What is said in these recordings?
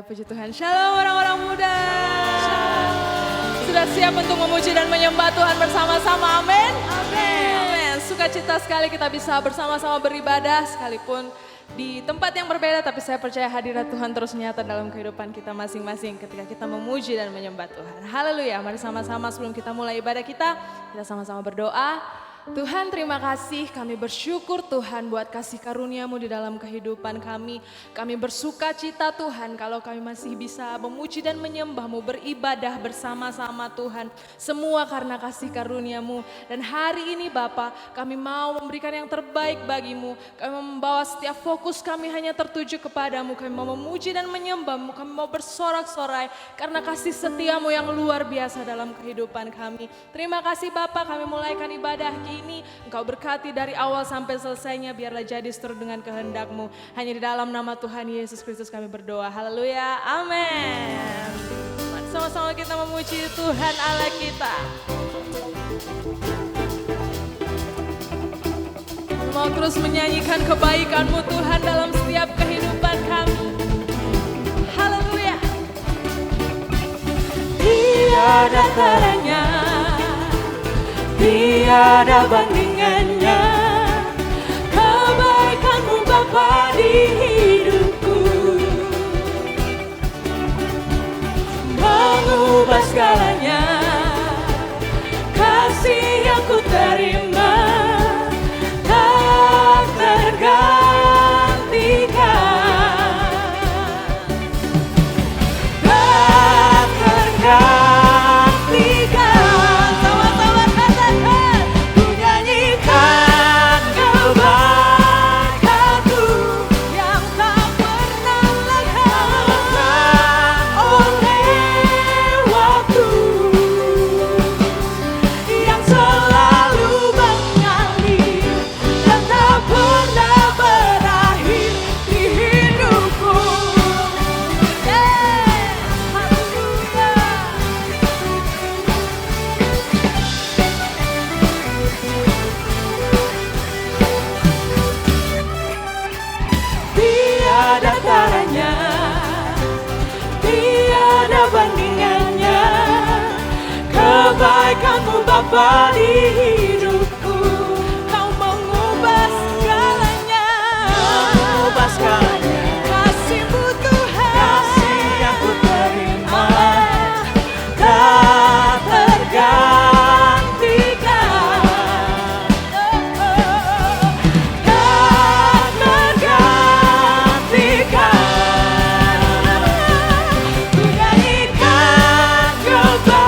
puji Tuhan. Shalom orang-orang muda. Sudah siap untuk memuji dan menyembah Tuhan bersama-sama, amin? Amin. Sukacita sekali kita bisa bersama-sama beribadah sekalipun di tempat yang berbeda, tapi saya percaya hadirat Tuhan terus nyata dalam kehidupan kita masing-masing ketika kita memuji dan menyembah Tuhan. Haleluya, mari sama-sama sebelum kita mulai ibadah kita sama-sama berdoa. Tuhan terima kasih, kami bersyukur Tuhan buat kasih karunia-Mu di dalam kehidupan kami. Kami bersuka cita Tuhan kalau kami masih bisa memuji dan menyembah-Mu, beribadah bersama-sama Tuhan. Semua karena kasih karunia-Mu. Dan hari ini Bapa, kami mau memberikan yang terbaik bagi-Mu. Kami membawa setiap fokus kami hanya tertuju kepadamu. Kami mau memuji dan menyembah-Mu, kami mau bersorak-sorai karena kasih setia-Mu yang luar biasa dalam kehidupan kami. Terima kasih Bapa, kami mulaikan ibadah ini, Engkau berkati dari awal sampai selesainya, biarlah jadi seturut dengan kehendak-Mu. Hanya di dalam nama Tuhan Yesus Kristus kami berdoa. Haleluya, amin. Sama-sama kita memuji Tuhan Allah kita. Mau terus menyanyikan kebaikan-Mu Tuhan dalam setiap kehidupan kami. Haleluya. Tiada taranya, tiada bandingannya, kebaikan-Mu Bapa di hidupku, mengubah segalanya. Kasih yang ku terima tak tergantikan, tak tergantikan. Kebaikan-Mu Bapa di hidupku, Kau mengubah segalanya, mengubah segalanya. Kasih-Mu Tuhan, kasih yang ku terima tak tergantikan, tak tergantikan. Ku nyanyikan kebaikan-Mu,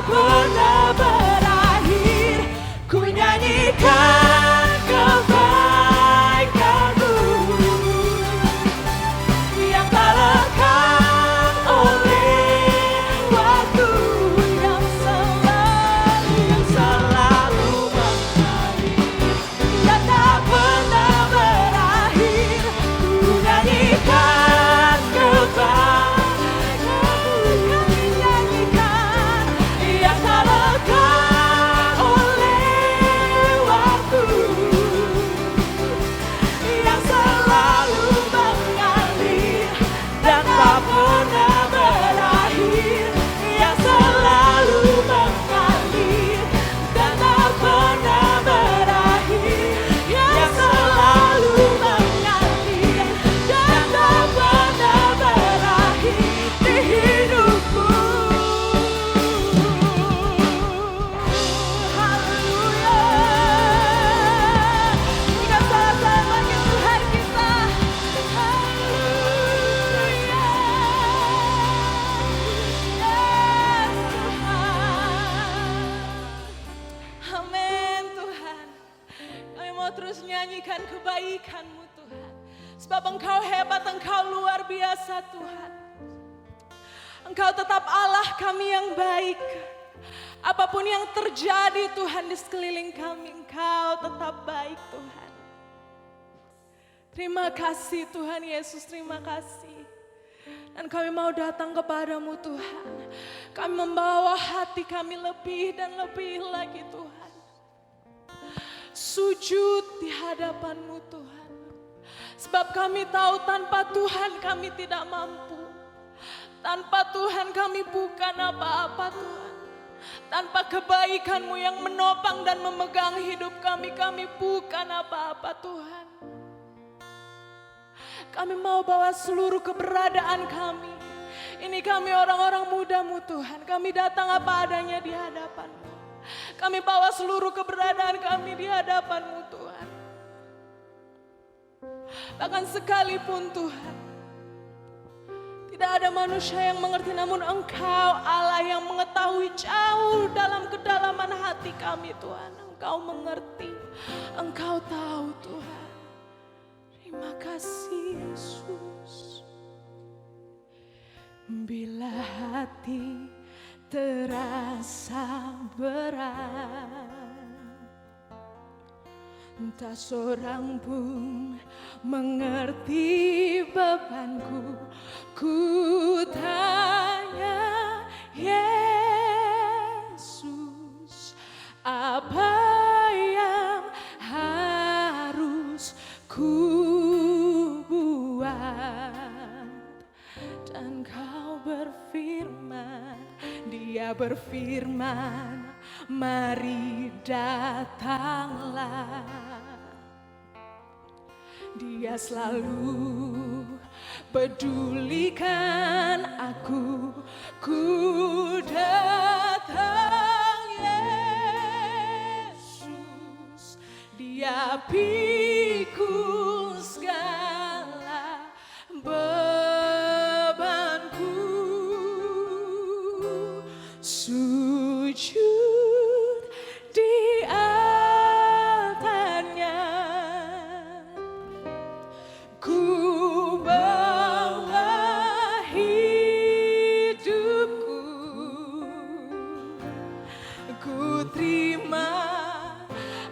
tak pernah berakhir. Ku nyanyikan kebaikan-Mu yang tak lekang oleh waktu, yang selalu mengalir dan tak pernah berakhir. Ku nyanyikan kebaikan-Mu, kami nyanyikan yang tak lekang oleh waktu, yang selalu mengalir dan tak pernah berakhir, yang selalu mengalir dan tak pernah berakhir, yang selalu mengalir dan tak pernah berakhir di hidupku. Haleluya. Jika salah bagi Tuhan kita. Haleluya. Yes, Tuhan. Amin Tuhan. Kami mau terus nyanyikan kebaikan-Mu Tuhan. Sebab Engkau hebat, Engkau luar biasa Tuhan. Engkau tetap Allah kami yang baik. Apapun yang terjadi Tuhan di sekeliling kami, Engkau tetap baik Tuhan. Terima kasih Tuhan Yesus, terima kasih. Dan kami mau datang kepadamu Tuhan. Kami membawa hati kami lebih dan lebih lagi Tuhan. Sujud di hadapan-Mu Tuhan. Sebab kami tahu tanpa Tuhan kami tidak mampu. Tanpa Tuhan kami bukan apa-apa Tuhan. Tanpa kebaikan-Mu yang menopang dan memegang hidup kami, kami bukan apa-apa Tuhan. Kami mau bawa seluruh keberadaan kami. Ini kami orang-orang muda-Mu Tuhan. Kami datang apa adanya di hadapan-Mu. Kami bawa seluruh keberadaan kami di hadapan-Mu Tuhan. Bahkan sekalipun Tuhan, tidak ada manusia yang mengerti, namun Engkau Allah yang mengetahui jauh dalam kedalaman hati kami Tuhan. Engkau mengerti, Engkau tahu Tuhan. Terima kasih Yesus. Bila hati terasa berat, tak seorang pun mengerti bebanku. Ku tanya Yesus, apa yang harus ku buat? Dan Kau berfirman, Dia berfirman, mari datanglah. Dia selalu pedulikan aku. Ku datang Yesus, Dia pikul segala bebanku. Sujud di altarnya, ku bawa hidupku. Ku terima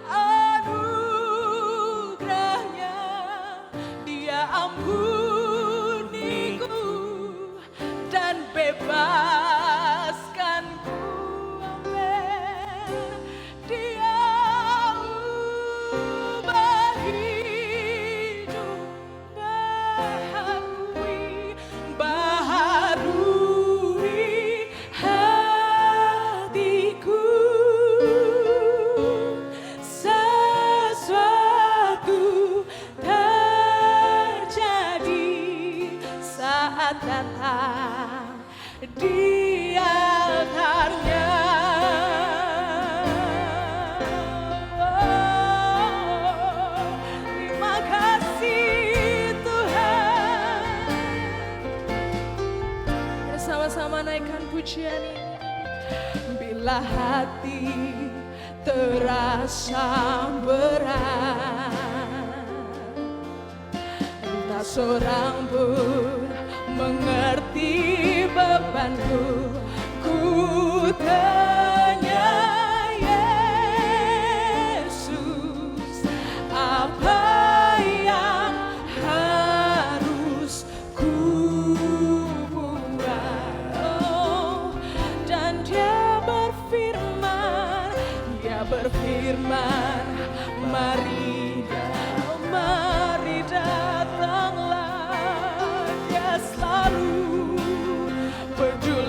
anugerahnya, Dia ampuniku dan bebaskanku. Amin. Dia ubah hidup, baharui hatiku. Sesuatu terjadi saat datang di altarnya. Terima kasih Tuhan. Bersama-sama naikkan pujian ini. bila hati terasa berat, tak seorang pun mengerti bebanku. Ku tanya Yesus, apa yang harus ku buat? Oh, dan Dia berfirman, mari datanglah. Dia selalu peduli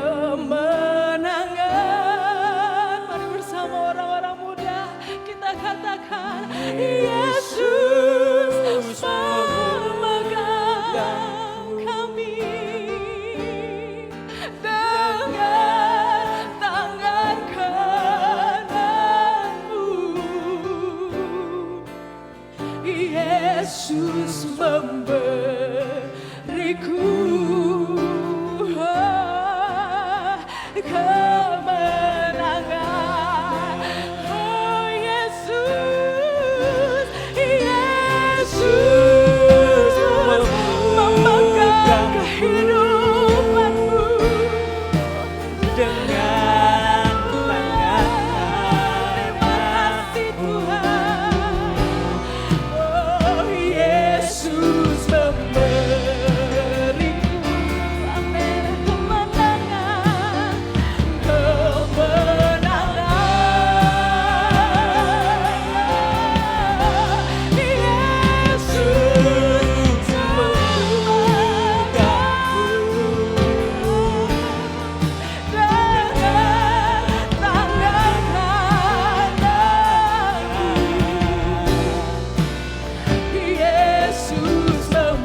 kemenangan. Mari bersama orang-orang muda kita katakan, Yesus memegang kami dengan tangan kananmu. Yesus memberiku kemenangan. Oh Yesus, Yesus memegang kehidupanmu dengan tangan. Terima kasih Tuhan. Oh Yesus memberiku, amin, kemenangan, kemenangan. Yesus memegangku dengan tangan kananku. Yesus memberiku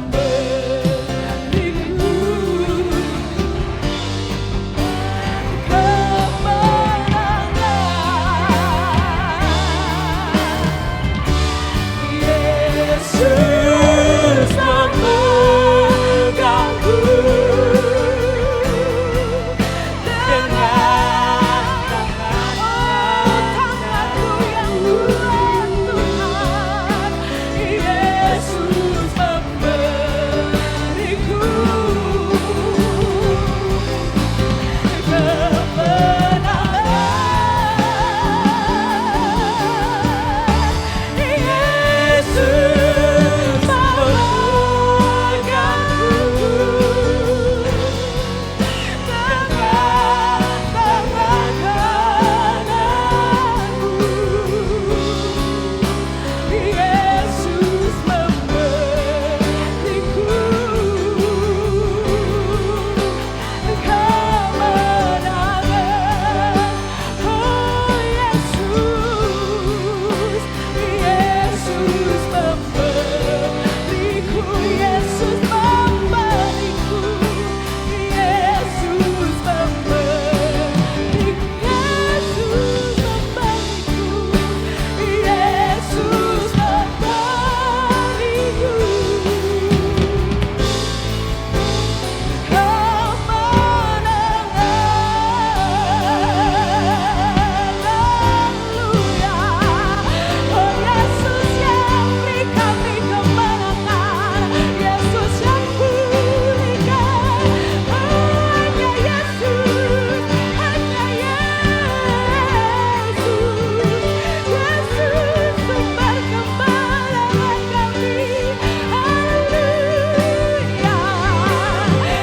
kemenangan. Yesus memegangku dengan tanganku yang kuat Tuhan. Yesus memberiku kemenangan. Yesus memegangku dengan tangan kananku. Yesus memberiku kemenangan. Oh Yesus, Yesus memberiku, Yesus memberiku, Yesus memberiku, Yesus memberiku, Yesus memberiku kemenangan. Haleluya. Oh Yesus yang beri kami kemenangan, Yesus yang pulihkan. Hanya Yesus, hanya Yesus. Yesus sumber kemenangan kami. Haleluya.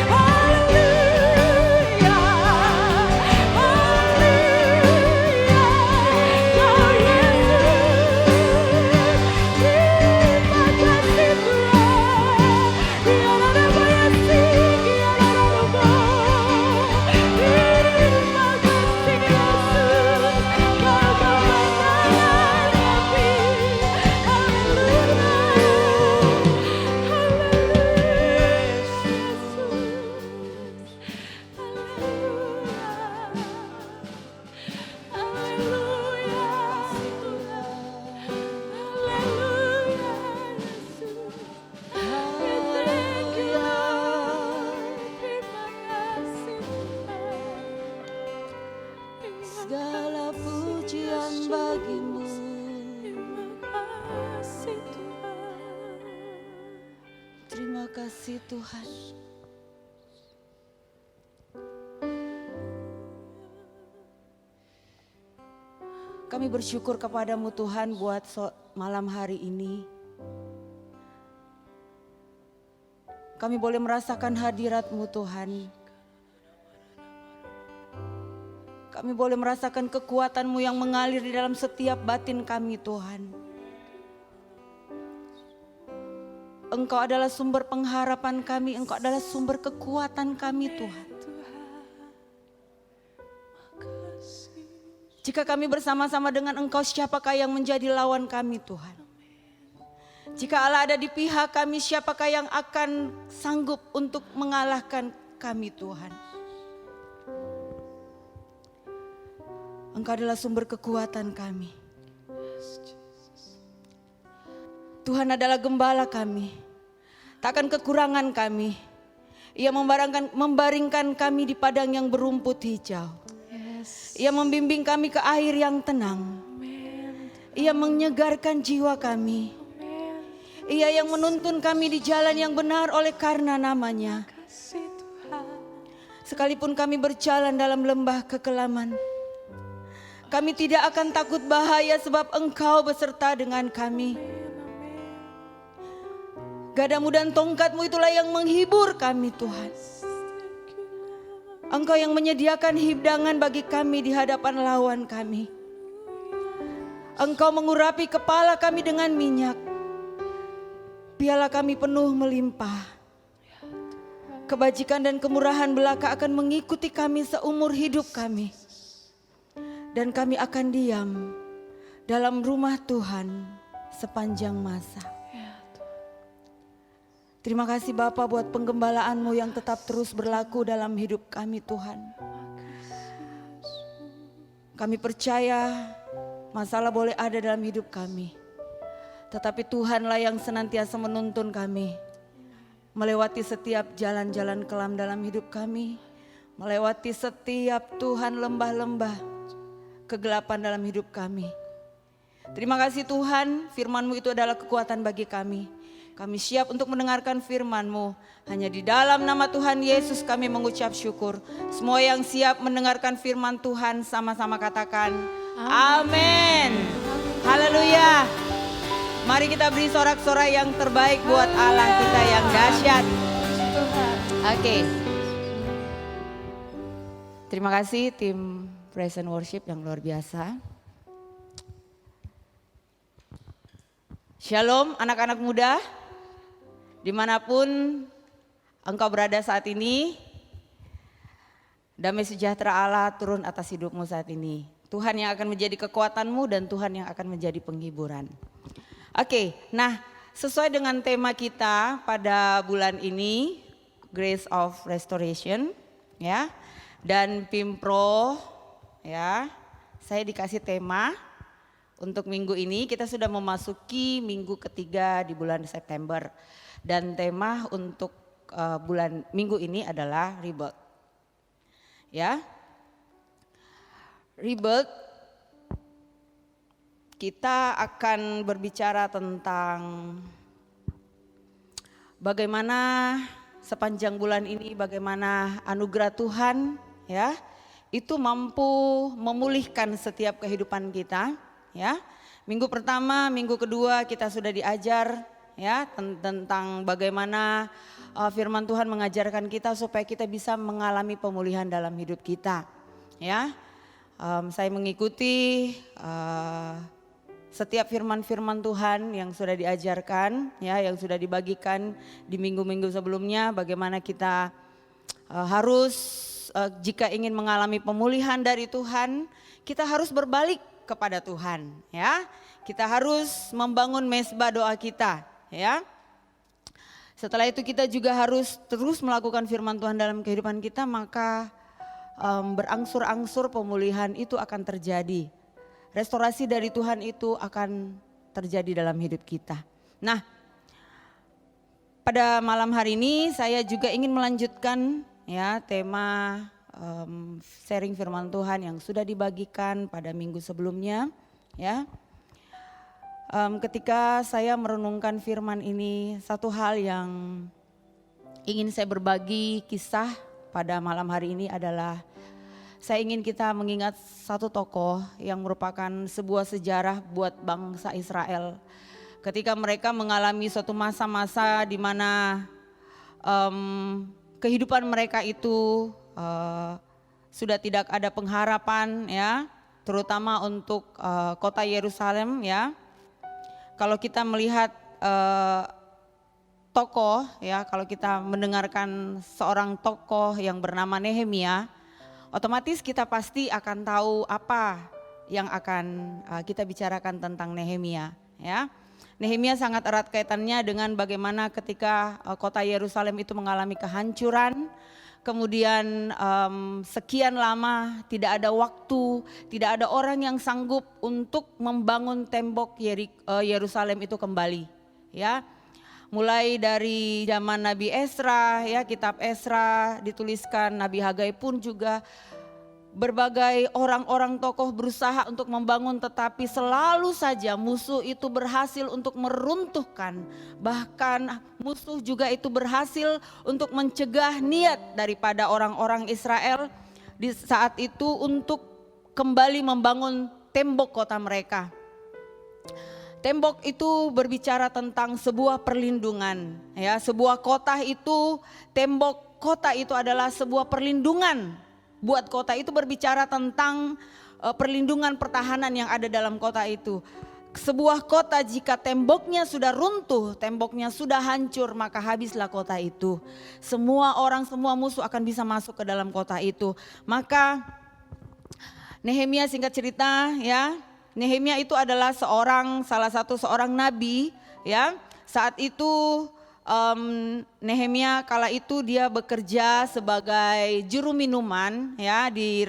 Haleluya. Haleluya. Oh segala pujian bagimu. Terima kasih Tuhan. Terima kasih Tuhan. Kami bersyukur kepadamu Tuhan buat malam hari ini. Kami boleh merasakan hadirat-Mu Tuhan. Kami boleh merasakan kekuatan-Mu yang mengalir di dalam setiap batin kami Tuhan. Engkau adalah sumber pengharapan kami, Engkau adalah sumber kekuatan kami Tuhan. Jika kami bersama-sama dengan Engkau, siapakah yang menjadi lawan kami Tuhan? Jika Allah ada di pihak kami, siapakah yang akan sanggup untuk mengalahkan kami Tuhan? Engkau adalah sumber kekuatan kami. Tuhan adalah gembala kami. Takkan kekurangan kami. Ia membaringkan kami di padang yang berumput hijau. Ia membimbing kami ke air yang tenang. Ia menyegarkan jiwa kami. Ia yang menuntun kami di jalan yang benar oleh karena namanya. Sekalipun kami berjalan dalam lembah kekelaman, kami tidak akan takut bahaya sebab Engkau beserta dengan kami. Gadamu dan tongkatmu itulah yang menghibur kami Tuhan. Engkau yang menyediakan hidangan bagi kami di hadapan lawan kami. Engkau mengurapi kepala kami dengan minyak. Piala kami penuh melimpah. Kebajikan dan kemurahan belaka akan mengikuti kami seumur hidup kami. Dan kami akan diam dalam rumah Tuhan sepanjang masa. Terima kasih Bapa buat penggembalaanmu yang tetap terus berlaku dalam hidup kami Tuhan. Kami percaya masalah boleh ada dalam hidup kami. Tetapi Tuhanlah yang senantiasa menuntun kami. Melewati setiap jalan-jalan kelam dalam hidup kami. Melewati setiap Tuhan lembah-lembah kegelapan dalam hidup kami. Terima kasih Tuhan, firman-Mu itu adalah kekuatan bagi kami. Kami siap untuk mendengarkan firman-Mu. Hanya di dalam nama Tuhan Yesus kami mengucap syukur. Semua yang siap mendengarkan firman Tuhan sama-sama katakan amin. Haleluya. Mari kita beri sorak-sorai yang terbaik buat Allah kita yang dahsyat. Oke. Terima kasih tim Praise and Worship yang luar biasa. Shalom anak-anak muda. Dimanapun engkau berada saat ini, damai sejahtera Allah turun atas hidupmu saat ini. Tuhan yang akan menjadi kekuatanmu dan Tuhan yang akan menjadi penghiburan. Oke, nah sesuai dengan tema kita pada bulan ini, Grace of Restoration, ya. Dan Pimpro, ya, saya dikasih tema untuk minggu ini. Kita sudah memasuki minggu ketiga di bulan September. Dan tema untuk minggu ini adalah Rebuild. Ya. Rebuild, kita akan berbicara tentang bagaimana sepanjang bulan ini, bagaimana anugerah Tuhan ya itu mampu memulihkan setiap kehidupan kita ya. Minggu pertama, minggu kedua kita sudah diajar ya tentang bagaimana firman Tuhan mengajarkan kita supaya kita bisa mengalami pemulihan dalam hidup kita ya. Saya mengikuti setiap firman-firman Tuhan yang sudah diajarkan ya, yang sudah dibagikan di minggu-minggu sebelumnya, bagaimana kita harus jika ingin mengalami pemulihan dari Tuhan, kita harus berbalik kepada Tuhan ya. Kita harus membangun mezbah doa kita ya. Setelah itu kita juga harus terus melakukan firman Tuhan dalam kehidupan kita, maka berangsur-angsur pemulihan itu akan terjadi. Restorasi dari Tuhan itu akan terjadi dalam hidup kita. Nah, pada malam hari ini saya juga ingin melanjutkan ya tema sharing firman Tuhan yang sudah dibagikan pada minggu sebelumnya ya. Ketika saya merenungkan firman ini, satu hal yang ingin saya berbagi kisah pada malam hari ini adalah saya ingin kita mengingat satu tokoh yang merupakan sebuah sejarah buat bangsa Israel. Ketika mereka mengalami suatu masa-masa di mana kehidupan mereka itu sudah tidak ada pengharapan ya, terutama untuk kota Yerusalem ya. Kalau kita melihat tokoh ya, kalau kita mendengarkan seorang tokoh yang bernama Nehemia, otomatis kita pasti akan tahu apa yang akan kita bicarakan tentang Nehemia, ya. Nehemia sangat erat kaitannya dengan bagaimana ketika kota Yerusalem itu mengalami kehancuran. Kemudian sekian lama tidak ada waktu, tidak ada orang yang sanggup untuk membangun tembok Yerusalem itu kembali, ya. Mulai dari zaman Nabi Esra, ya, kitab Esra dituliskan, Nabi Hagai pun juga berbagai orang-orang tokoh berusaha untuk membangun, tetapi selalu saja musuh itu berhasil untuk meruntuhkan. Bahkan musuh juga itu berhasil untuk mencegah niat daripada orang-orang Israel di saat itu untuk kembali membangun tembok kota mereka. Tembok itu berbicara tentang sebuah perlindungan, ya, sebuah kota itu, tembok kota itu adalah sebuah perlindungan. Buat kota itu berbicara tentang perlindungan pertahanan yang ada dalam kota itu. Sebuah kota jika temboknya sudah runtuh, temboknya sudah hancur, maka habislah kota itu. Semua orang, semua musuh akan bisa masuk ke dalam kota itu. Maka Nehemia, singkat cerita, ya, Nehemia itu adalah salah satu seorang nabi, ya. Saat itu Nehemia kala itu dia bekerja sebagai juru minuman, ya, di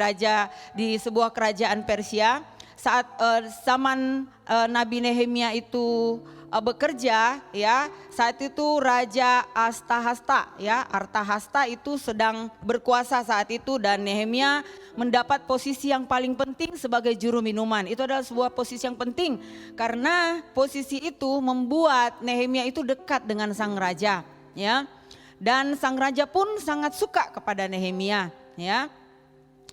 sebuah kerajaan Persia. Saat zaman Nabi Nehemia itu bekerja, ya, saat itu Raja Artahasta itu sedang berkuasa saat itu, dan Nehemia mendapat posisi yang paling penting sebagai juru minuman. Itu adalah sebuah posisi yang penting karena posisi itu membuat Nehemia itu dekat dengan sang raja, ya. Dan sang raja pun sangat suka kepada Nehemia, ya.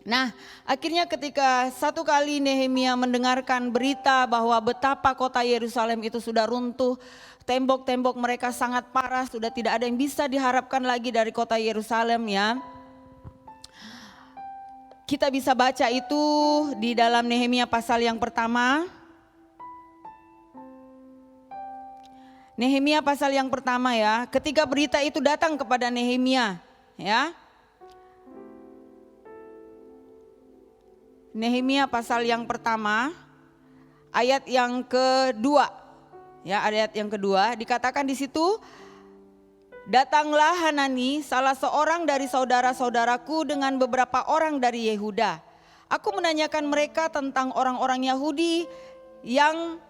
Nah, akhirnya ketika satu kali Nehemia mendengarkan berita bahwa betapa kota Yerusalem itu sudah runtuh, tembok-tembok mereka sangat parah, sudah tidak ada yang bisa diharapkan lagi dari kota Yerusalem, ya. Kita bisa baca itu di dalam Nehemia pasal yang pertama. Nehemia pasal yang pertama, ya. Ketika berita itu datang kepada Nehemia, ya. Nehemia pasal yang pertama, ayat yang kedua, ya, ayat yang kedua dikatakan di situ, datanglah Hanani, salah seorang dari saudara-saudaraku dengan beberapa orang dari Yehuda. Aku menanyakan mereka tentang orang-orang Yahudi yang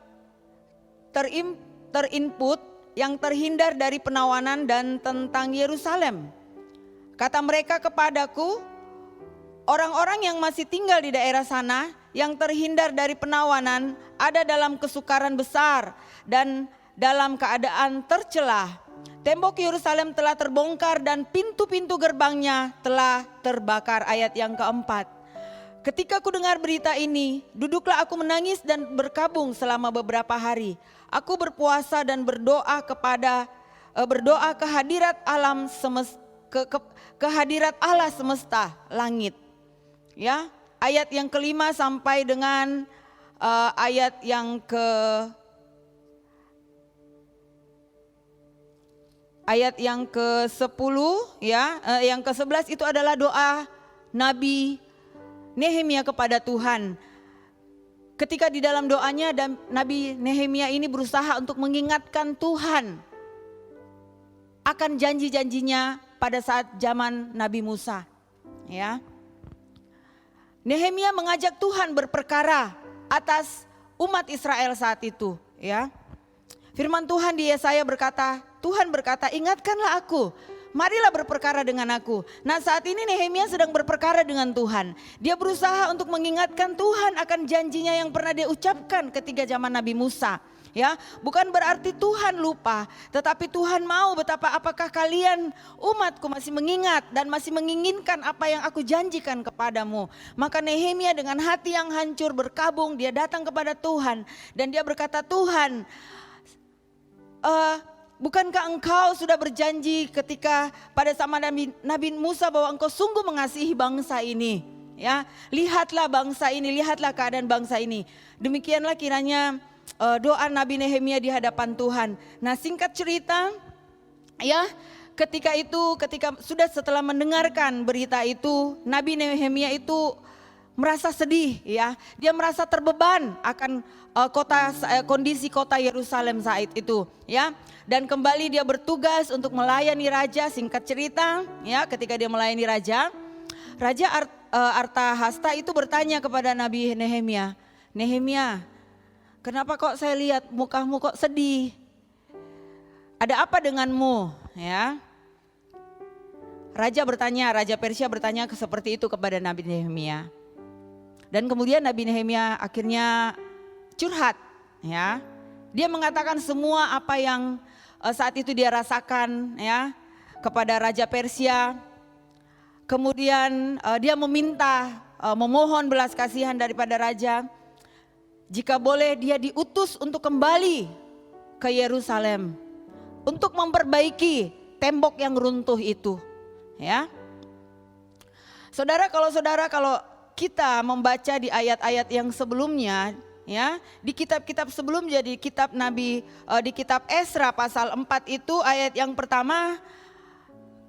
terinput, yang terhindar dari penawanan, dan tentang Yerusalem. Kata mereka kepadaku, orang-orang yang masih tinggal di daerah sana yang terhindar dari penawanan ada dalam kesukaran besar dan dalam keadaan tercelah. Tembok Yerusalem telah terbongkar dan pintu-pintu gerbangnya telah terbakar. Ayat yang keempat. Ketika ku dengar berita ini, duduklah aku menangis dan berkabung selama beberapa hari. Aku berpuasa dan berdoa ke hadirat alam semesta, ke hadirat Allah semesta langit. Ya, ayat yang kelima sampai dengan ayat yang ke-10, ya, yang ke-11 itu adalah doa Nabi Nehemia kepada Tuhan. Ketika di dalam doanya, dan Nabi Nehemia ini berusaha untuk mengingatkan Tuhan akan janji-janjinya pada saat zaman Nabi Musa, ya. Nehemia mengajak Tuhan berperkara atas umat Israel saat itu, ya. Firman Tuhan di Yesaya berkata, Tuhan berkata, ingatkanlah aku, marilah berperkara dengan aku. Nah, saat ini Nehemia sedang berperkara dengan Tuhan. Dia berusaha untuk mengingatkan Tuhan akan janjinya yang pernah dia ucapkan ketika zaman Nabi Musa. Ya, bukan berarti Tuhan lupa, tetapi Tuhan mau apakah kalian umatku masih mengingat dan masih menginginkan apa yang aku janjikan kepadamu. Maka Nehemia dengan hati yang hancur berkabung, dia datang kepada Tuhan dan dia berkata, Tuhan, bukankah engkau sudah berjanji ketika pada zaman Nabi Musa bahwa engkau sungguh mengasihi bangsa ini? Ya, lihatlah bangsa ini, lihatlah keadaan bangsa ini. Demikianlah kiranya doa Nabi Nehemia di hadapan Tuhan. Nah, singkat cerita, ya, ketika sudah setelah mendengarkan berita itu, Nabi Nehemia itu merasa sedih ya. Dia merasa terbeban akan kondisi kota Yerusalem saat itu ya. Dan kembali dia bertugas untuk melayani raja. Singkat cerita ya, ketika dia melayani raja, Artahasta itu bertanya kepada Nabi Nehemia, "Nehemia, kenapa kok saya lihat mukamu kok sedih? Ada apa denganmu?" Ya. Raja Persia bertanya seperti itu kepada Nabi Nehemia. Dan kemudian Nabi Nehemia akhirnya curhat ya. Dia mengatakan semua apa yang saat itu dia rasakan ya kepada Raja Persia. Kemudian dia memohon belas kasihan daripada raja. Jika boleh dia diutus untuk kembali ke Yerusalem untuk memperbaiki tembok yang runtuh itu, ya. Saudara kalau kita membaca di ayat-ayat yang sebelumnya, ya, di kitab-kitab sebelumnya, di kitab Nabi, di kitab Esra pasal 4 itu ayat yang pertama,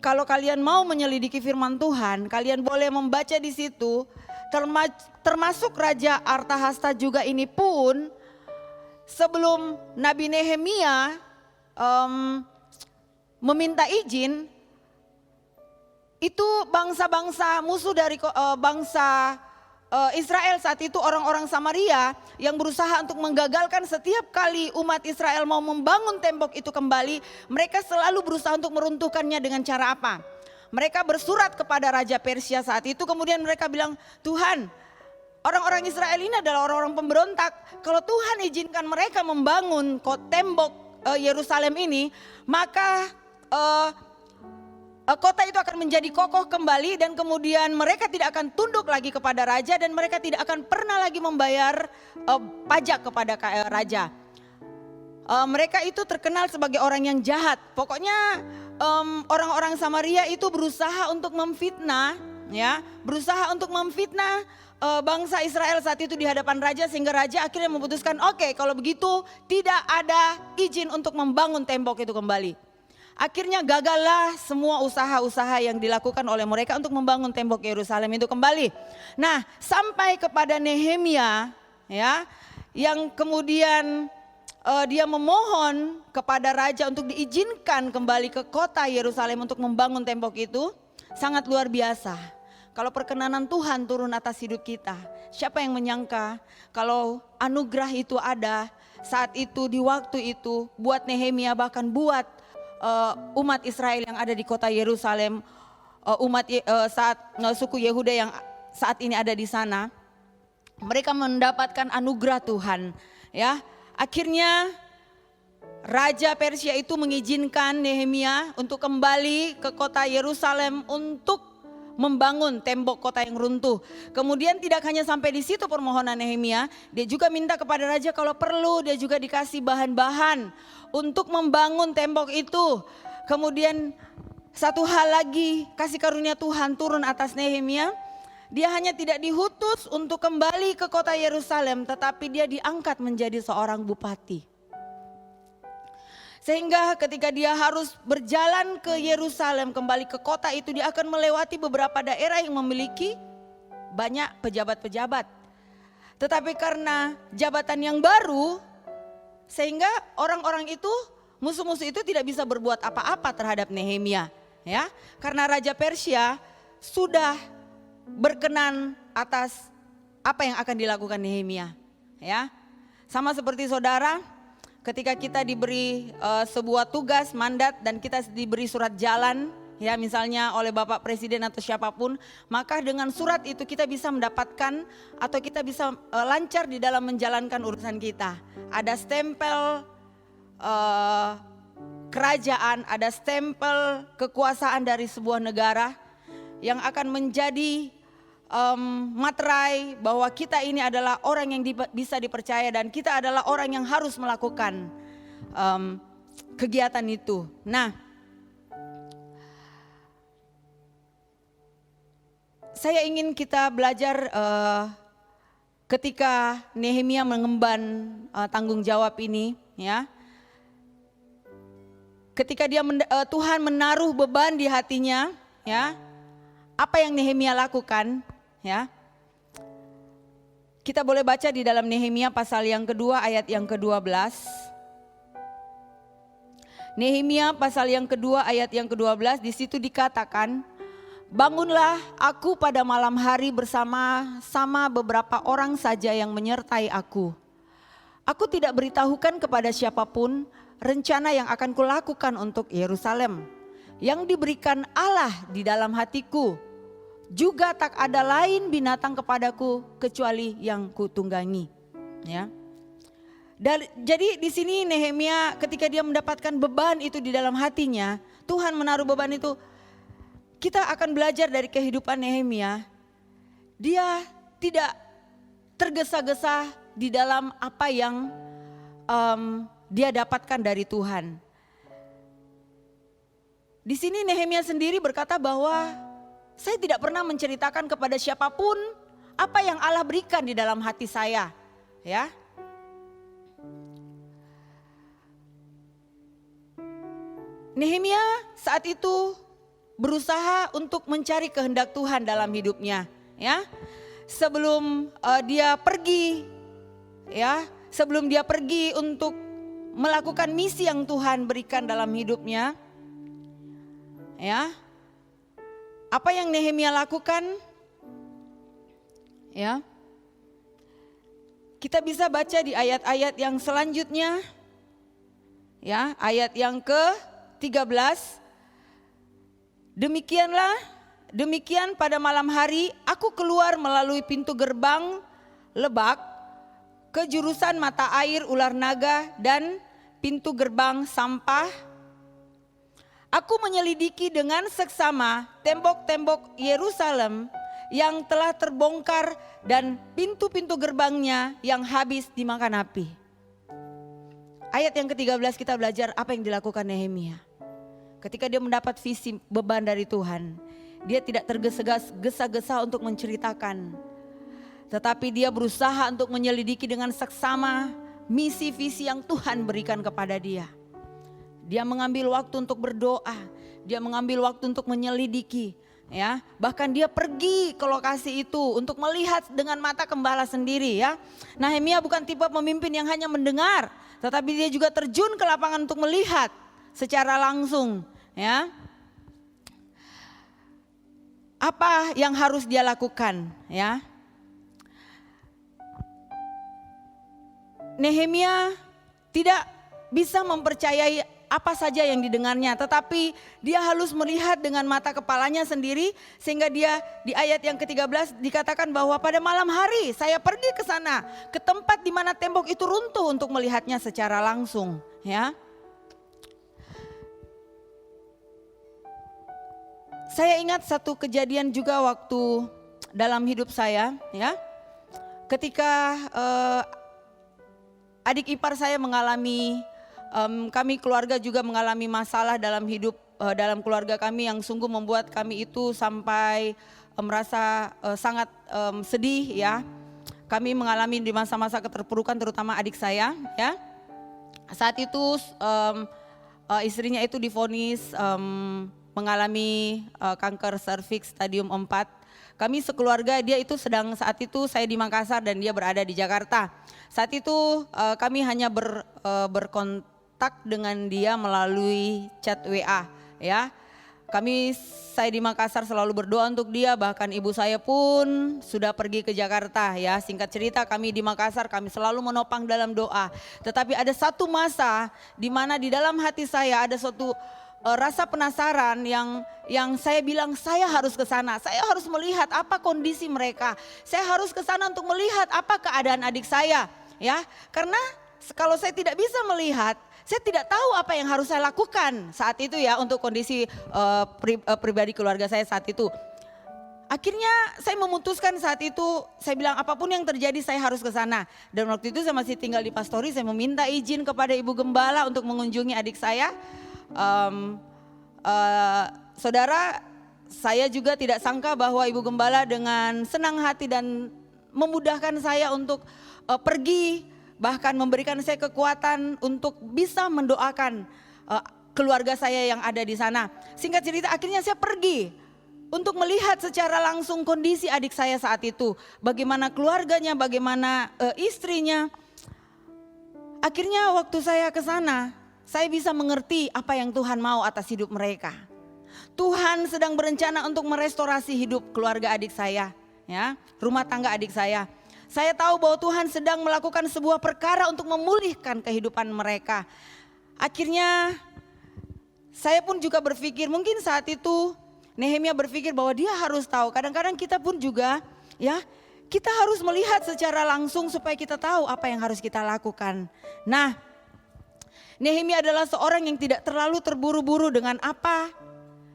kalau kalian mau menyelidiki firman Tuhan, kalian boleh membaca di situ, termasuk Raja Artahasta juga ini pun, sebelum Nabi Nehemia meminta izin, itu bangsa-bangsa musuh dari bangsa Israel saat itu, orang-orang Samaria yang berusaha untuk menggagalkan setiap kali umat Israel mau membangun tembok itu kembali, mereka selalu berusaha untuk meruntuhkannya dengan cara apa? Mereka bersurat kepada Raja Persia saat itu, kemudian mereka bilang, "Tuhan, orang-orang Israel ini adalah orang-orang pemberontak. Kalau Tuhan izinkan mereka membangun tembok Yerusalem ini, maka kota itu akan menjadi kokoh kembali dan kemudian mereka tidak akan tunduk lagi kepada raja dan mereka tidak akan pernah lagi membayar pajak kepada raja." Mereka itu terkenal sebagai orang yang jahat. Pokoknya orang-orang Samaria itu berusaha untuk memfitnah, ya, berusaha untuk memfitnah bangsa Israel saat itu di hadapan raja, sehingga raja akhirnya memutuskan, oke, kalau begitu tidak ada izin untuk membangun tembok itu kembali. Akhirnya gagallah semua usaha-usaha yang dilakukan oleh mereka untuk membangun tembok Yerusalem itu kembali. Nah, sampai kepada Nehemia, ya, yang kemudian dia memohon kepada raja untuk diizinkan kembali ke kota Yerusalem untuk membangun tembok itu, sangat luar biasa. Kalau perkenanan Tuhan turun atas hidup kita, siapa yang menyangka kalau anugerah itu ada saat itu, di waktu itu, buat Nehemia, bahkan buat umat Israel yang ada di kota Yerusalem, saat suku Yehuda yang saat ini ada di sana, mereka mendapatkan anugerah Tuhan, ya. Akhirnya Raja Persia itu mengizinkan Nehemia untuk kembali ke kota Yerusalem untuk membangun tembok kota yang runtuh. Kemudian tidak hanya sampai di situ permohonan Nehemia, dia juga minta kepada raja kalau perlu dia juga dikasih bahan-bahan untuk membangun tembok itu. Kemudian satu hal lagi, kasih karunia Tuhan turun atas Nehemia. Dia hanya tidak diutus untuk kembali ke kota Yerusalem, tetapi dia diangkat menjadi seorang bupati. Sehingga ketika dia harus berjalan ke Yerusalem, kembali ke kota itu, dia akan melewati beberapa daerah yang memiliki banyak pejabat-pejabat. Tetapi karena jabatan yang baru, sehingga orang-orang itu, musuh-musuh itu tidak bisa berbuat apa-apa terhadap Nehemia, ya. Karena Raja Persia sudah berkenan atas apa yang akan dilakukan Nehemia, ya. Sama seperti saudara, ketika kita diberi sebuah tugas, mandat, dan kita diberi surat jalan, ya, misalnya oleh Bapak Presiden atau siapapun, maka dengan surat itu kita bisa mendapatkan atau kita bisa lancar di dalam menjalankan urusan kita. Ada stempel kerajaan, ada stempel kekuasaan dari sebuah negara yang akan menjadi materai bahwa kita ini adalah orang yang bisa dipercaya dan kita adalah orang yang harus melakukan kegiatan itu. Nah, saya ingin kita belajar ketika Nehemia mengemban tanggung jawab ini, ya. Ketika Tuhan menaruh beban di hatinya, ya. Apa yang Nehemia lakukan, ya? Kita boleh baca di dalam Nehemia pasal yang kedua ayat yang ke-12. Nehemia pasal yang kedua ayat yang ke-12, di situ dikatakan, bangunlah aku pada malam hari bersama-sama beberapa orang saja yang menyertai aku. Aku tidak beritahukan kepada siapapun rencana yang akan kulakukan untuk Yerusalem, yang diberikan Allah di dalam hatiku. Juga tak ada lain binatang kepadaku kecuali yang kutunggangi. Ya. Jadi di sini Nehemia ketika dia mendapatkan beban itu di dalam hatinya, Tuhan menaruh beban itu. Kita akan belajar dari kehidupan Nehemia. Dia tidak tergesa-gesa di dalam apa yang dia dapatkan dari Tuhan. Di sini Nehemia sendiri berkata bahwa saya tidak pernah menceritakan kepada siapapun apa yang Allah berikan di dalam hati saya, ya. Nehemia saat itu berusaha untuk mencari kehendak Tuhan dalam hidupnya, ya. Sebelum dia pergi, ya, sebelum dia pergi untuk melakukan misi yang Tuhan berikan dalam hidupnya, ya. Apa yang Nehemia lakukan? Ya. Kita bisa baca di ayat-ayat yang selanjutnya. Ya, ayat yang ke-13. Demikian pada malam hari aku keluar melalui pintu gerbang Lebak ke jurusan mata air Ular Naga dan pintu gerbang Sampah. Aku menyelidiki dengan seksama tembok-tembok Yerusalem yang telah terbongkar dan pintu-pintu gerbangnya yang habis dimakan api. Ayat yang ke-13 kita belajar apa yang dilakukan Nehemia. Ketika dia mendapat visi beban dari Tuhan, dia tidak tergesa-gesa untuk menceritakan. Tetapi dia berusaha untuk menyelidiki dengan seksama misi visi yang Tuhan berikan kepada dia. Dia mengambil waktu untuk berdoa, dia mengambil waktu untuk menyelidiki, ya. Bahkan dia pergi ke lokasi itu untuk melihat dengan mata gembala sendiri, ya. Nehemia bukan tipe pemimpin yang hanya mendengar, tetapi dia juga terjun ke lapangan untuk melihat secara langsung, ya. Apa yang harus dia lakukan, ya? Nehemia tidak bisa mempercayai apa saja yang didengarnya, tetapi dia harus melihat dengan mata kepalanya sendiri, sehingga dia di ayat yang ke-13 dikatakan bahwa pada malam hari saya pergi ke sana, ke tempat di mana tembok itu runtuh untuk melihatnya secara langsung, ya. Saya ingat satu kejadian juga waktu dalam hidup saya, ya. Ketika adik ipar saya mengalami kami keluarga juga mengalami masalah dalam hidup dalam keluarga kami yang sungguh membuat kami itu sampai merasa sangat sedih, ya. Kami mengalami di masa-masa keterpurukan terutama adik saya, ya. Saat itu istrinya itu divonis mengalami kanker serviks stadium 4. Kami sekeluarga, dia itu saat itu saya di Makassar dan dia berada di Jakarta. Saat itu kami hanya berkontak dengan dia melalui chat WA, ya. Saya di Makassar selalu berdoa untuk dia, bahkan ibu saya pun sudah pergi ke Jakarta, ya. Singkat cerita kami di Makassar, kami selalu menopang dalam doa. Tetapi ada satu masa di mana di dalam hati saya ada suatu rasa penasaran yang saya bilang saya harus ke sana, saya harus melihat apa kondisi mereka, saya harus ke sana untuk melihat apa keadaan adik saya, ya. Karena kalau saya tidak bisa melihat, saya tidak tahu apa yang harus saya lakukan saat itu, ya, untuk kondisi pribadi keluarga saya saat itu. Akhirnya saya memutuskan saat itu, saya bilang apapun yang terjadi saya harus ke sana. Dan waktu itu saya masih tinggal di Pastori, saya meminta izin kepada Ibu Gembala untuk mengunjungi adik saya. Saudara, saya juga tidak sangka bahwa Ibu Gembala dengan senang hati dan memudahkan saya untuk pergi, bahkan memberikan saya kekuatan untuk bisa mendoakan keluarga saya yang ada di sana. Singkat cerita akhirnya saya pergi untuk melihat secara langsung kondisi adik saya saat itu. Bagaimana keluarganya, bagaimana istrinya. Akhirnya waktu saya ke sana, saya bisa mengerti apa yang Tuhan mau atas hidup mereka. Tuhan sedang berencana untuk merestorasi hidup keluarga adik saya, ya, rumah tangga adik saya. Saya tahu bahwa Tuhan sedang melakukan sebuah perkara untuk memulihkan kehidupan mereka. Akhirnya saya pun juga berpikir, mungkin saat itu Nehemia berpikir bahwa dia harus tahu. Kadang-kadang kita pun juga, ya, kita harus melihat secara langsung supaya kita tahu apa yang harus kita lakukan. Nah, Nehemia adalah seorang yang tidak terlalu terburu-buru dengan apa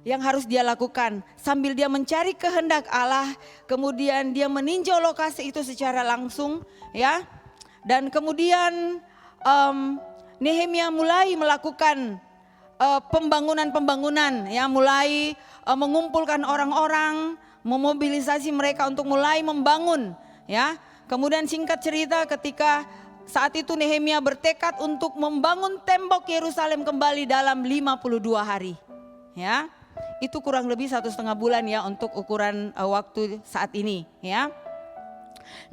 yang harus dia lakukan. Sambil dia mencari kehendak Allah, kemudian dia meninjau lokasi itu secara langsung, ya. Dan kemudian Nehemia mulai melakukan pembangunan, ya, mulai mengumpulkan orang-orang, memobilisasi mereka untuk mulai membangun, ya. Kemudian singkat cerita, ketika saat itu Nehemia bertekad untuk membangun tembok Yerusalem kembali dalam 52 hari, ya. Itu kurang lebih 1,5 bulan, ya, untuk ukuran waktu saat ini, ya.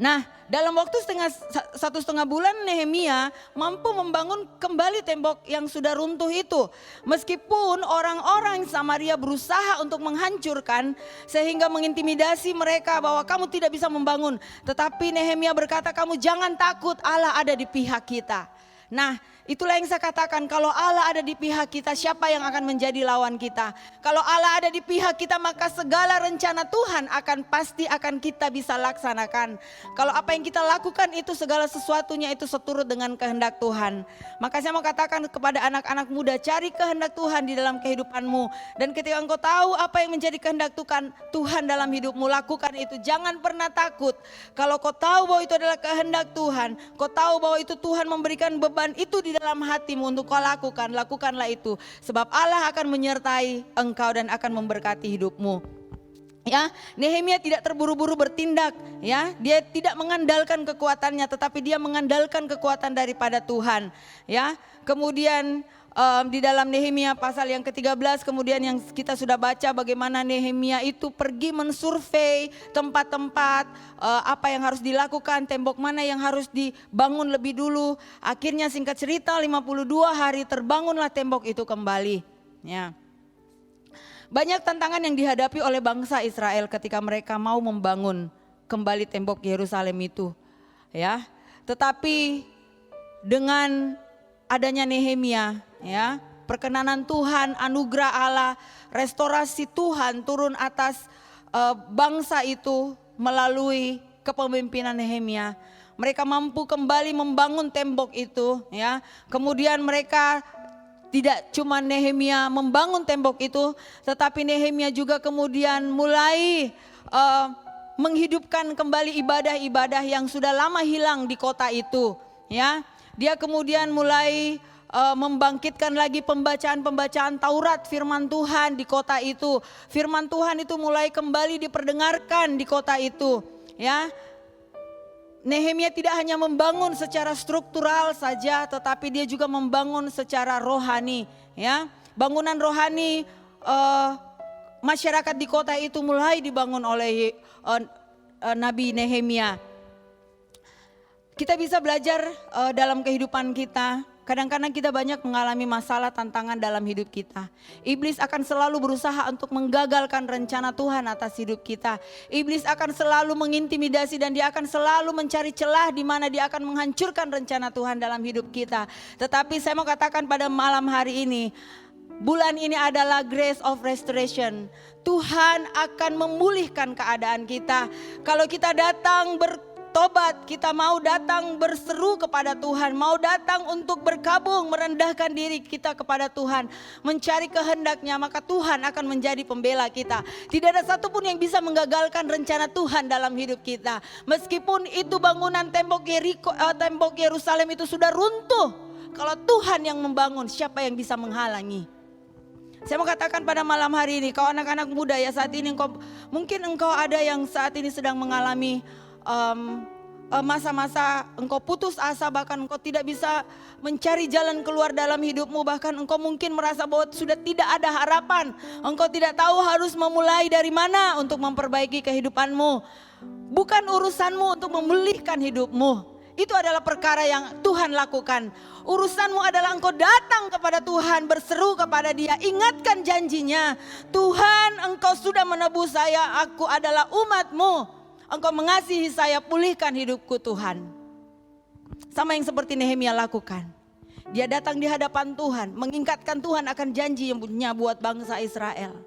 Nah, dalam waktu 1,5 bulan Nehemia mampu membangun kembali tembok yang sudah runtuh itu. Meskipun orang-orang Samaria berusaha untuk menghancurkan sehingga mengintimidasi mereka bahwa kamu tidak bisa membangun. Tetapi Nehemia berkata, kamu jangan takut, Allah ada di pihak kita. Nah, itulah yang saya katakan, kalau Allah ada di pihak kita, siapa yang akan menjadi lawan kita? Kalau Allah ada di pihak kita, maka segala rencana Tuhan pasti akan kita bisa laksanakan. Kalau apa yang kita lakukan itu segala sesuatunya itu seturut dengan kehendak Tuhan. Maka saya mau katakan kepada anak-anak muda, cari kehendak Tuhan di dalam kehidupanmu. Dan ketika engkau tahu apa yang menjadi kehendak Tuhan dalam hidupmu, lakukan itu. Jangan pernah takut. Kalau kau tahu bahwa itu adalah kehendak Tuhan, kau tahu bahwa itu Tuhan memberikan beban itu di dalam hatimu untuk kau lakukan, lakukanlah itu. Sebab Allah akan menyertai engkau dan akan memberkati hidupmu. Ya, Nehemia tidak terburu-buru bertindak, ya. Dia tidak mengandalkan kekuatannya, tetapi dia mengandalkan kekuatan daripada Tuhan, ya. Kemudian di dalam Nehemia pasal yang ke-13, kemudian yang kita sudah baca bagaimana Nehemia itu pergi mensurvei tempat-tempat, apa yang harus dilakukan, tembok mana yang harus dibangun lebih dulu. Akhirnya singkat cerita 52 hari terbangunlah tembok itu kembali, ya. Banyak tantangan yang dihadapi oleh bangsa Israel ketika mereka mau membangun kembali tembok Yerusalem itu, ya. Tetapi dengan adanya Nehemia, ya, perkenanan Tuhan, anugerah Allah, restorasi Tuhan turun atas bangsa itu melalui kepemimpinan Nehemia. Mereka mampu kembali membangun tembok itu, ya. Kemudian mereka tidak cuma Nehemia membangun tembok itu, tetapi Nehemia juga kemudian mulai menghidupkan kembali ibadah-ibadah yang sudah lama hilang di kota itu, ya. Dia kemudian mulai membangkitkan lagi pembacaan-pembacaan Taurat, firman Tuhan di kota itu. Firman Tuhan itu mulai kembali diperdengarkan di kota itu, ya. Nehemia tidak hanya membangun secara struktural saja, tetapi dia juga membangun secara rohani, ya. Bangunan rohani masyarakat di kota itu mulai dibangun oleh Nabi Nehemia. Kita bisa belajar dalam kehidupan kita. Kadang-kadang kita banyak mengalami masalah, tantangan dalam hidup kita. Iblis akan selalu berusaha untuk menggagalkan rencana Tuhan atas hidup kita. Iblis akan selalu mengintimidasi dan dia akan selalu mencari celah di mana dia akan menghancurkan rencana Tuhan dalam hidup kita. Tetapi saya mau katakan pada malam hari ini, bulan ini adalah Grace of Restoration. Tuhan akan memulihkan keadaan kita. Kalau kita datang bertobat, kita mau datang berseru kepada Tuhan, mau datang untuk berkabung, merendahkan diri kita kepada Tuhan, mencari kehendak-Nya, maka Tuhan akan menjadi pembela kita. Tidak ada satupun yang bisa menggagalkan rencana Tuhan dalam hidup kita. Meskipun itu bangunan tembok Yerusalem itu sudah runtuh, kalau Tuhan yang membangun, siapa yang bisa menghalangi? Saya mau katakan pada malam hari ini, kau anak-anak muda ya, saat ini mungkin engkau ada yang saat ini sedang mengalami masa-masa engkau putus asa, bahkan engkau tidak bisa mencari jalan keluar dalam hidupmu, bahkan engkau mungkin merasa bahwa sudah tidak ada harapan, engkau tidak tahu harus memulai dari mana untuk memperbaiki kehidupanmu. Bukan urusanmu untuk memulihkan hidupmu. Itu adalah perkara yang Tuhan lakukan. Urusanmu adalah engkau datang kepada Tuhan, berseru kepada Dia, ingatkan janjinya. Tuhan, engkau sudah menebus saya, aku adalah umatmu. Engkau mengasihi saya, pulihkan hidupku Tuhan. Sama yang seperti Nehemia lakukan. Dia datang di hadapan Tuhan, mengingatkan Tuhan akan janjinya buat bangsa Israel.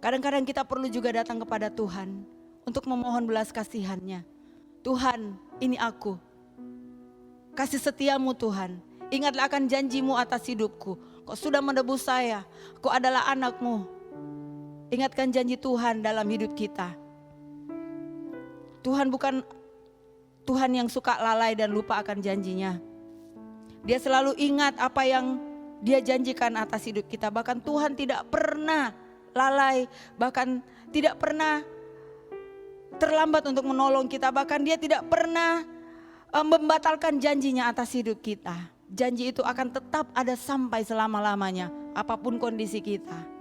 Kadang-kadang kita perlu juga datang kepada Tuhan untuk memohon belas kasihannya. Tuhan, ini aku. Kasih setiamu Tuhan. Ingatlah akan janjimu atas hidupku. Kau sudah menebus saya, kau adalah anakmu. Ingatkan janji Tuhan dalam hidup kita. Tuhan bukan Tuhan yang suka lalai dan lupa akan janjinya. Dia selalu ingat apa yang Dia janjikan atas hidup kita. Bahkan Tuhan tidak pernah lalai, bahkan tidak pernah terlambat untuk menolong kita. Bahkan Dia tidak pernah membatalkan janjinya atas hidup kita. Janji itu akan tetap ada sampai selama-lamanya, apapun kondisi kita.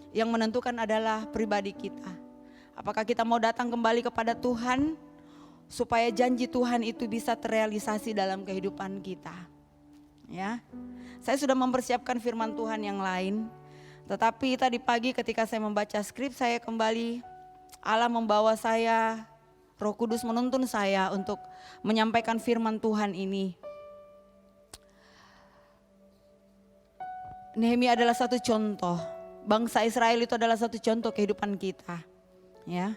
Yang menentukan adalah pribadi kita. Apakah kita mau datang kembali kepada Tuhan supaya janji Tuhan itu bisa terrealisasi dalam kehidupan kita. Ya, saya sudah mempersiapkan firman Tuhan yang lain. Tetapi tadi pagi ketika saya membaca skrip, saya kembali, Allah membawa saya, Roh Kudus menuntun saya untuk menyampaikan firman Tuhan ini. Nehemia adalah satu contoh. Bangsa Israel itu adalah satu contoh kehidupan kita. Ya,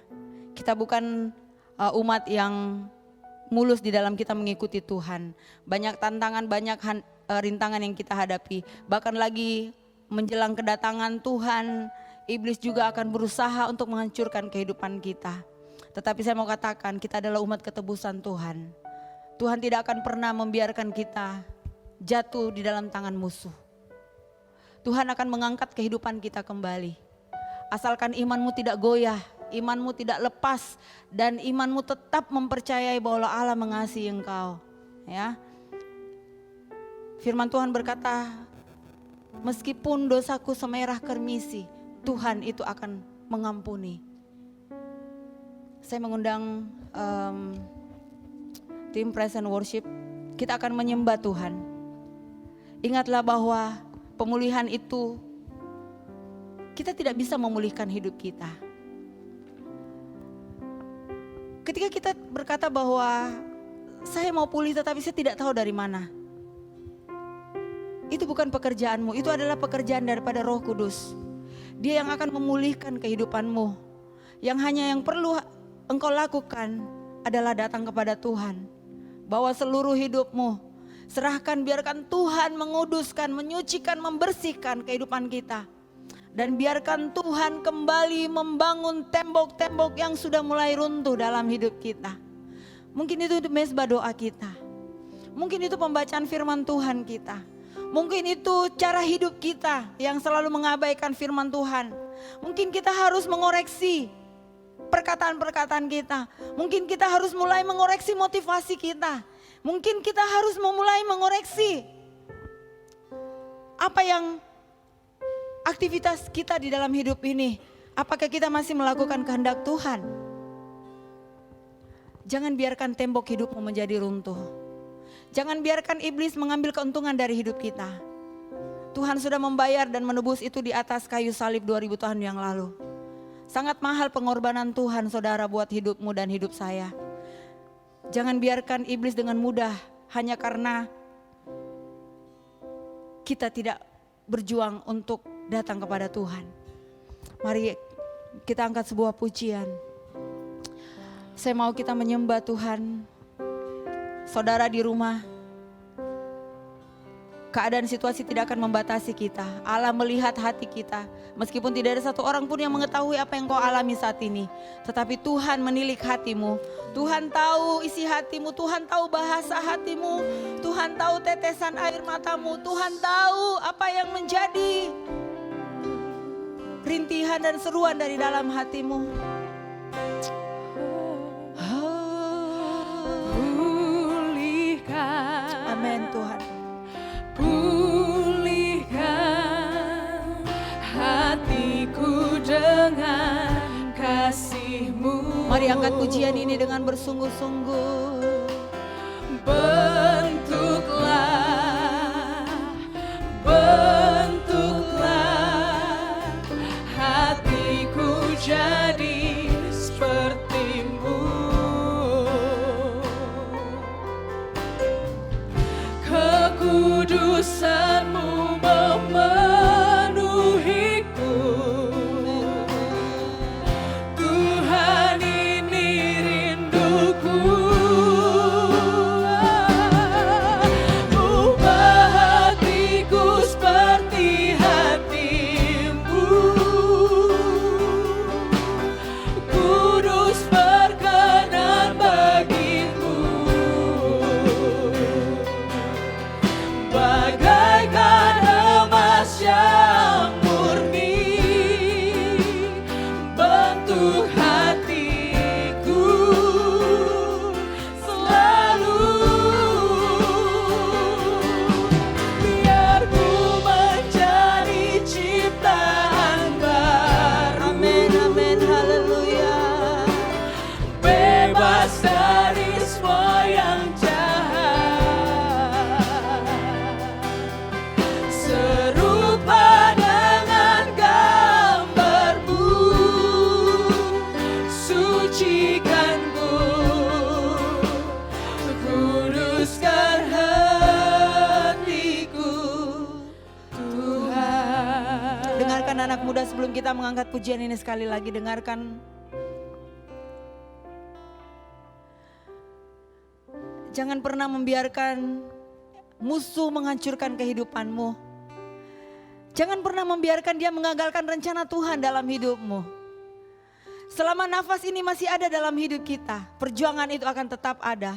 kita bukan umat yang mulus di dalam kita mengikuti Tuhan. Banyak tantangan, banyak rintangan yang kita hadapi. Bahkan lagi menjelang kedatangan Tuhan, iblis juga akan berusaha untuk menghancurkan kehidupan kita. Tetapi saya mau katakan, kita adalah umat ketebusan Tuhan. Tuhan tidak akan pernah membiarkan kita jatuh di dalam tangan musuh. Tuhan akan mengangkat kehidupan kita kembali. Asalkan imanmu tidak goyah, imanmu tidak lepas, dan imanmu tetap mempercayai bahwa Allah mengasihi engkau. Ya, firman Tuhan berkata, meskipun dosaku semerah kermisi, Tuhan itu akan mengampuni. Saya mengundang tim Praise and Worship, kita akan menyembah Tuhan. Ingatlah bahwa pemulihan itu, kita tidak bisa memulihkan hidup kita. Ketika kita berkata bahwa saya mau pulih tetapi saya tidak tahu dari mana. Itu bukan pekerjaanmu, itu adalah pekerjaan daripada Roh Kudus. Dia yang akan memulihkan kehidupanmu. Yang hanya yang perlu engkau lakukan adalah datang kepada Tuhan. Bawa seluruh hidupmu. Serahkan, biarkan Tuhan menguduskan, menyucikan, membersihkan kehidupan kita. Dan biarkan Tuhan kembali membangun tembok-tembok yang sudah mulai runtuh dalam hidup kita. Mungkin itu mezbah doa kita. Mungkin itu pembacaan firman Tuhan kita. Mungkin itu cara hidup kita yang selalu mengabaikan firman Tuhan. Mungkin kita harus mengoreksi perkataan-perkataan kita. Mungkin kita harus mulai mengoreksi motivasi kita. Mungkin kita harus memulai mengoreksi apa yang aktivitas kita di dalam hidup ini. Apakah kita masih melakukan kehendak Tuhan? Jangan biarkan tembok hidupmu menjadi runtuh. Jangan biarkan iblis mengambil keuntungan dari hidup kita. Tuhan sudah membayar dan menebus itu di atas kayu salib 2000 tahun yang lalu. Sangat mahal pengorbanan Tuhan saudara buat hidupmu dan hidup saya. Jangan biarkan iblis dengan mudah hanya karena kita tidak berjuang untuk datang kepada Tuhan. Mari kita angkat sebuah pujian. Saya mau kita menyembah Tuhan. Saudara di rumah, keadaan situasi tidak akan membatasi kita. Allah melihat hati kita. Meskipun tidak ada satu orang pun yang mengetahui apa yang kau alami saat ini. Tetapi Tuhan menilik hatimu. Tuhan tahu isi hatimu. Tuhan tahu bahasa hatimu. Tuhan tahu tetesan air matamu. Tuhan tahu apa yang menjadi rintihan dan seruan dari dalam hatimu. Mari angkat pujian ini dengan bersungguh-sungguh. Bentuklah, bentuklah hatiku jadi seperti-Mu. Kekudusan-Mu memenuhiku. Tuhan, ini rinduku. Ubah hatiku seperti hati-Mu. Kudus berkenan bagi-Mu. Bagaikan emas yang murni, bentuk hatiku selalu. Biar ku menjadi ciptaan baru. Amin, amin, haleluya. Bebas dari semua yang jahat. Serupa dengan gambar-Mu, sucikan-Ku, kuduskan hatiku, Tuhan. Dengarkan anak muda sebelum kita mengangkat pujian ini sekali lagi, dengarkan. Jangan pernah membiarkan musuh menghancurkan kehidupanmu. Jangan pernah membiarkan dia mengagalkan rencana Tuhan dalam hidupmu. Selama nafas ini masih ada dalam hidup kita, perjuangan itu akan tetap ada.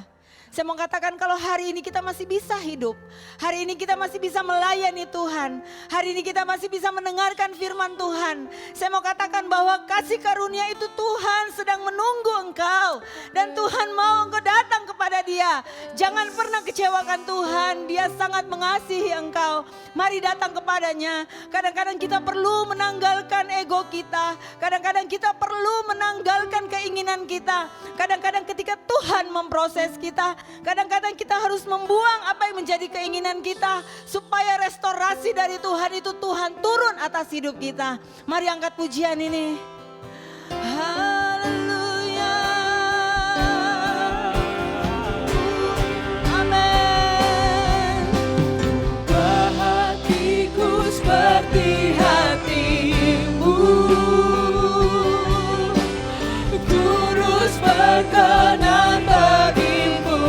Saya mau katakan kalau hari ini kita masih bisa hidup. Hari ini kita masih bisa melayani Tuhan. Hari ini kita masih bisa mendengarkan firman Tuhan. Saya mau katakan bahwa kasih karunia itu Tuhan sedang menunggu engkau. Dan Tuhan mau engkau datang kepada Dia. Jangan pernah kecewakan Tuhan. Dia sangat mengasihi engkau. Mari datang kepadanya. Kadang-kadang kita perlu menanggalkan ego kita. Kadang-kadang kita perlu menanggalkan keinginan kita. Kadang-kadang ketika Tuhan memproses kita, kadang-kadang kita harus membuang apa yang menjadi keinginan kita supaya restorasi dari Tuhan itu Tuhan turun atas hidup kita. Mari angkat pujian ini. Haleluya. Amin. Ubah hatiku seperti hati-Mu. Kudus berkenan bagi-Mu.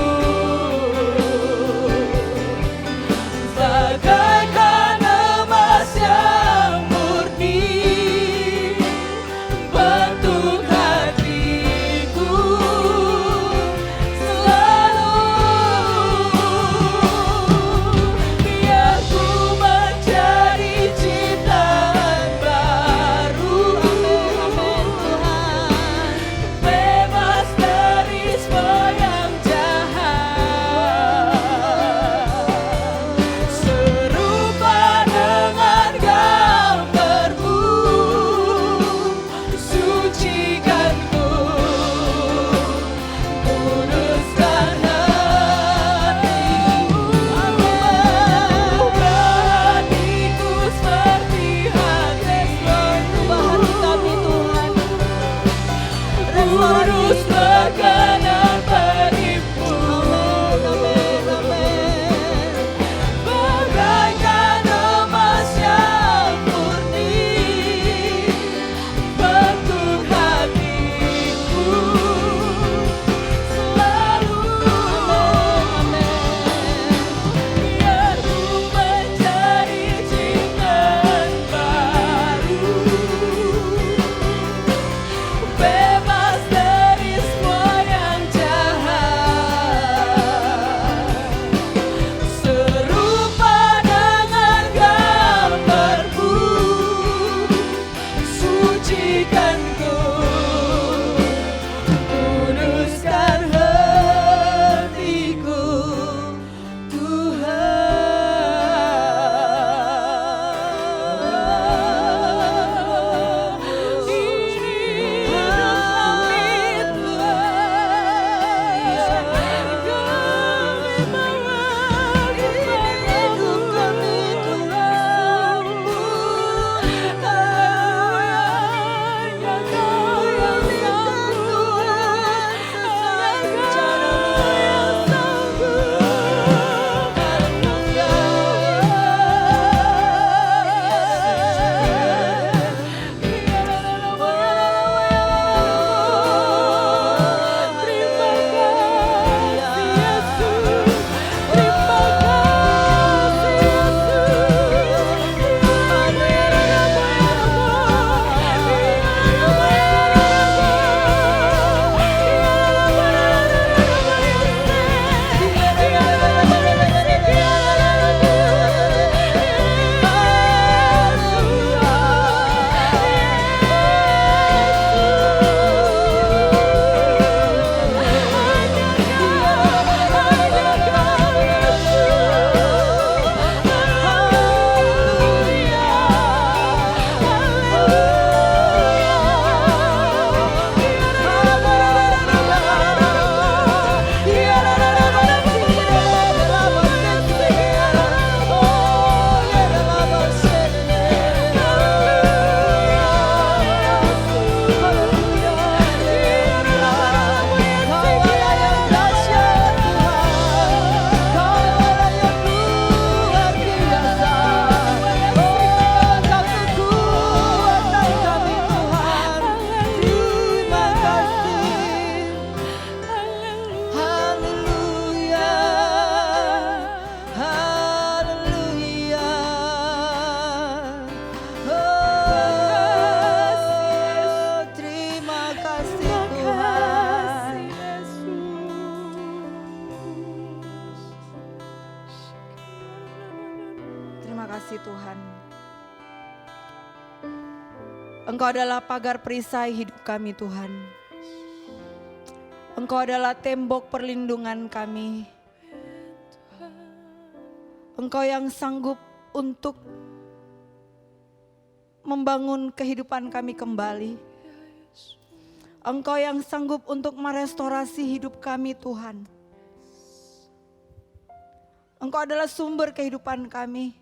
Bagaikan emas yang murni, bentuk hatiku selalu. Biar ku menjadi ciptaan baru. Amin, Tuhan. Bebas dari kasih Tuhan. Engkau adalah pagar perisai hidup kami Tuhan. Engkau adalah tembok perlindungan kami. Engkau yang sanggup untuk membangun kehidupan kami kembali. Engkau yang sanggup untuk merestorasi hidup kami Tuhan. Engkau adalah sumber kehidupan kami.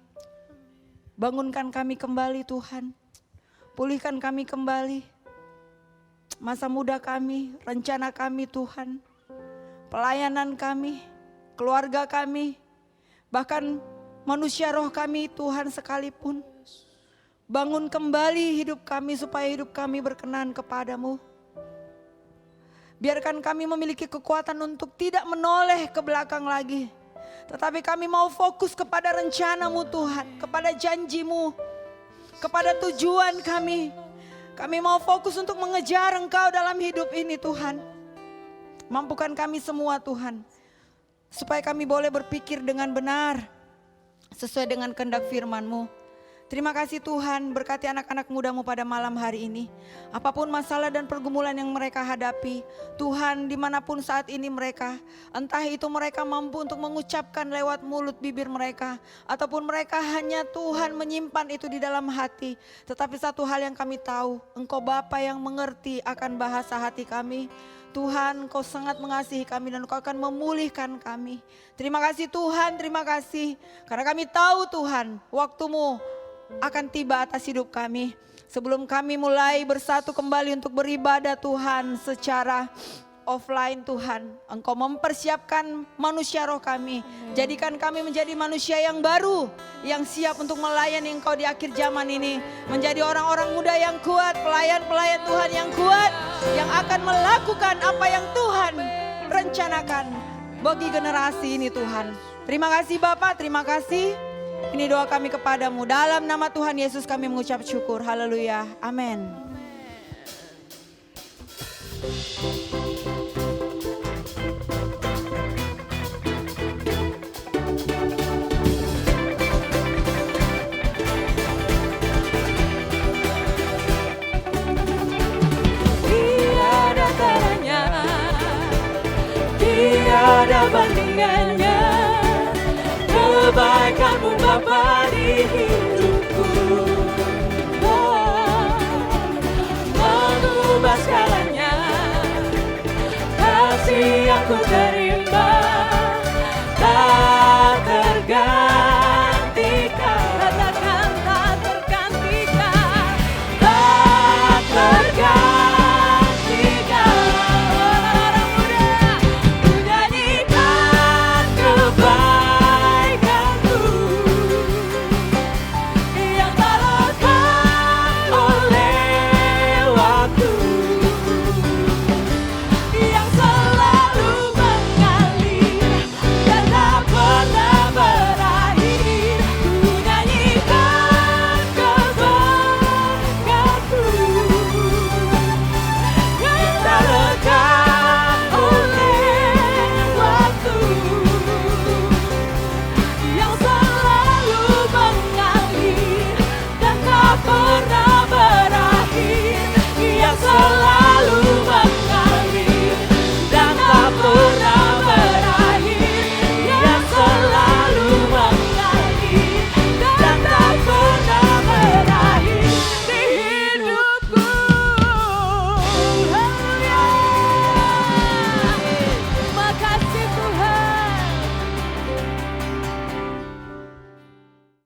Bangunkan kami kembali Tuhan. Pulihkan kami kembali. Masa muda kami, rencana kami Tuhan. Pelayanan kami, keluarga kami. Bahkan manusia roh kami Tuhan sekalipun. Bangun kembali hidup kami supaya hidup kami berkenan kepadamu. Biarkan kami memiliki kekuatan untuk tidak menoleh ke belakang lagi. Tetapi kami mau fokus kepada rencanamu Tuhan, kepada janjimu, kepada tujuan kami. Kami mau fokus untuk mengejar Engkau dalam hidup ini Tuhan. Mampukan kami semua Tuhan, supaya kami boleh berpikir dengan benar, sesuai dengan kehendak firman-Mu. Terima kasih Tuhan, berkati anak-anak muda-Mu pada malam hari ini. Apapun masalah dan pergumulan yang mereka hadapi, Tuhan dimanapun saat ini mereka, entah itu mereka mampu untuk mengucapkan lewat mulut bibir mereka, ataupun mereka hanya Tuhan menyimpan itu di dalam hati. Tetapi satu hal yang kami tahu, Engkau Bapa yang mengerti akan bahasa hati kami. Tuhan, Engkau sangat mengasihi kami dan Engkau akan memulihkan kami. Terima kasih Tuhan, terima kasih. Karena kami tahu Tuhan, waktu-Mu akan tiba atas hidup kami. Sebelum kami mulai bersatu kembali untuk beribadah Tuhan secara offline Tuhan, Engkau mempersiapkan manusia roh kami. Jadikan kami menjadi manusia yang baru, yang siap untuk melayani Engkau di akhir zaman ini. Menjadi orang-orang muda yang kuat, pelayan-pelayan Tuhan yang kuat, yang akan melakukan apa yang Tuhan rencanakan bagi generasi ini Tuhan. Terima kasih Bapak, terima kasih. Ini doa kami kepadamu. Dalam nama Tuhan Yesus kami mengucap syukur. Haleluya. Amin. Tiada taranya, tiada bandingannya, kebaikan-Mu Bapa di hidupku. Mengubah segalanya, kasih yang ku terima.